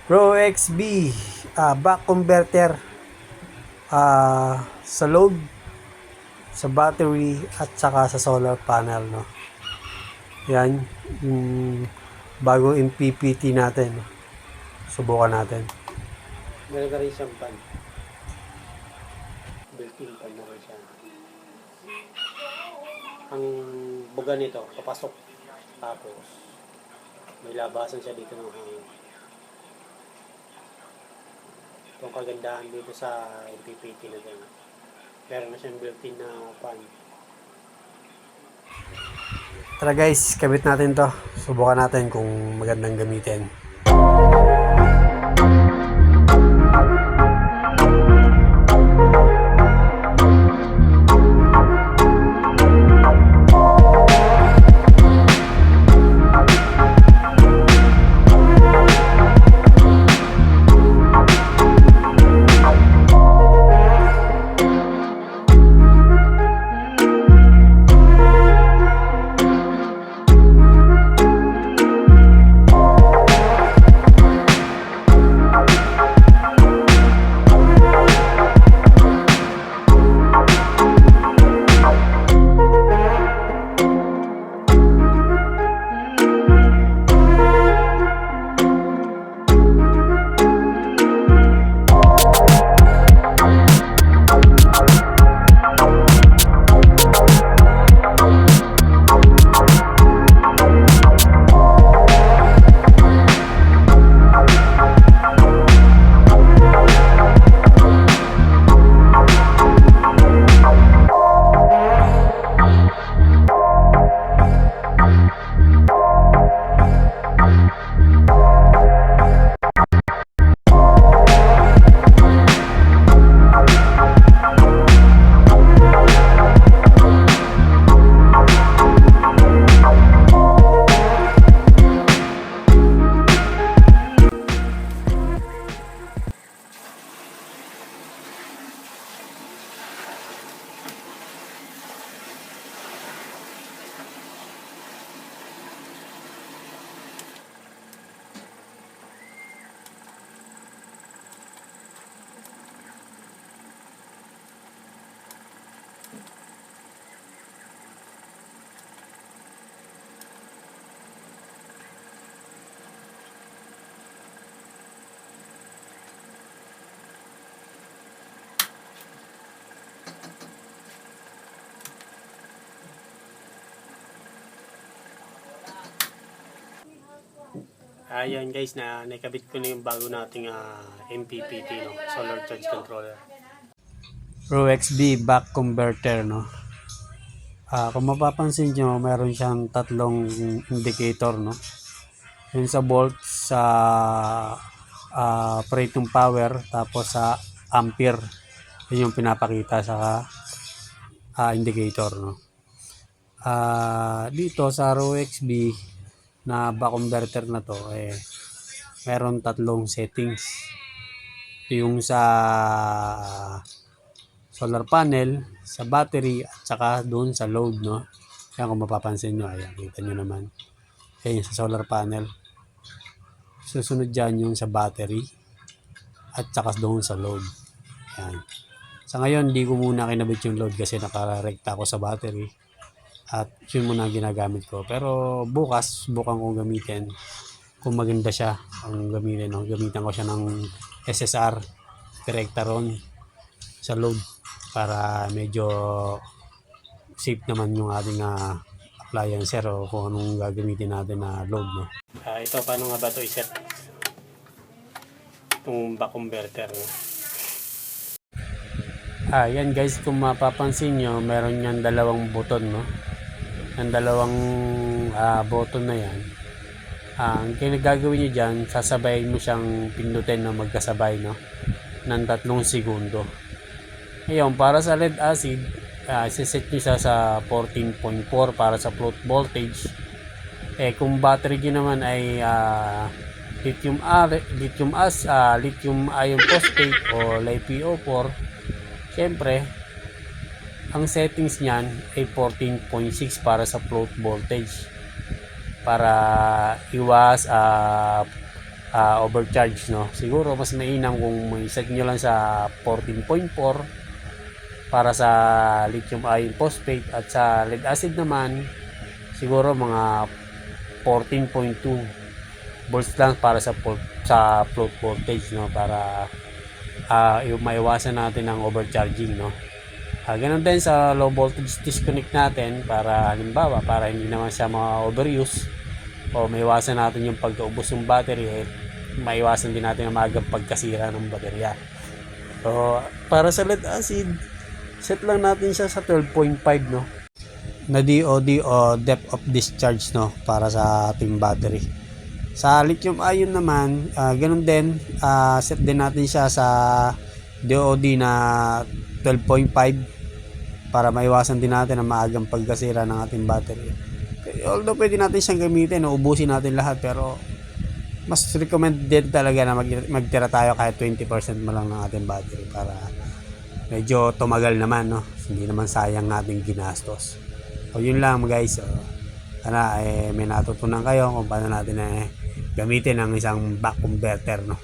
Pro XB back converter sa load, sa battery at saka sa solar panel, no. Yan yung bagong MPPT natin. Subukan natin. Meron ka rin siyang pan. Built-in pan na rin siya. Ang buga nito, papasok. Tapos, may labasan siya dito ng hangin. Itong kagandahan dito sa MPPT na din. Meron na siyang built-in na pan. Tara guys, kabit natin to. Subukan natin kung magandang gamitin. Ayan guys, nakabit ko na yung bago nating MPPT, no? Solar Charge Controller. Pro XB back converter, no. Kung mapapansin nyo, meron siyang tatlong indicator, no. Yung sa volt, sa operating power, tapos sa ampere. Yun yung pinapakita sa indicator, no. Dito sa Pro XB na back converter na to, meron tatlong settings. Yung sa solar panel, sa battery, at saka doon sa load, no. Yan, kung mapapansin nyo, ayan, kita nyo naman. Ayan, sa solar panel. Susunod dyan yung sa battery, at saka doon sa load. Ayan. Sa ngayon, di ko muna kinabit yung load kasi nakarekta ako sa battery. At yun muna ginagamit ko. Pero bukas, subukan kong gamitin. Kung maganda siya, ang gamitin, no? Gamitan ko siya ng SSR, Directaron sa load para medyo safe naman yung ating appliance o kung anong gagamitin natin na load, no? Ito, paano nga ba ito iset? Itong back converter, no? Yan guys, kung mapapansin nyo, meron yan dalawang button, no? Ang dalawang button na yan, ang kinagagawin nyo dyan, sasabayin mo siyang pindutin na magkasabay, no? Ng 3 segundo. Ngayon, para sa lead acid, siset nyo siya sa 14.4 para sa float voltage. Kung battery nyo naman ay lithium ion phosphate o LiPo4, syempre ang settings niyan ay 14.6 para sa float voltage para iwas overcharge, no? Siguro mas mainam kung may set nyo lang sa 14.4 para sa lithium ion phosphate, at sa lead acid naman siguro mga 14.2 volts lang para sa float voltage, no? Para maiwasan natin ang overcharging, no? Ganun din sa low voltage disconnect natin, para halimbawa para hindi naman siya ma-overuse o maiwasan natin yung pagkaubos ng battery, maiwasan din natin ang maagang pagkasira ng baterya. So para sa lead acid, set lang natin siya sa 12.5, no, na DOD o depth of discharge, no, para sa ating battery. Sa lithium ion naman, ganun din, set din natin siya sa DOD na 12.5 para maiwasan din natin ang maagang pagkasira ng ating battery. Although pwede natin siyang gamitin, ubusin natin lahat, pero mas recommended talaga na magtira tayo kahit 20% mo lang ng ating battery para medyo tumagal naman, no? Hindi naman sayang nating ginastos. So yun lang guys. So, sana may natutunan kayo kung paano natin gamitin ang isang buck converter, no?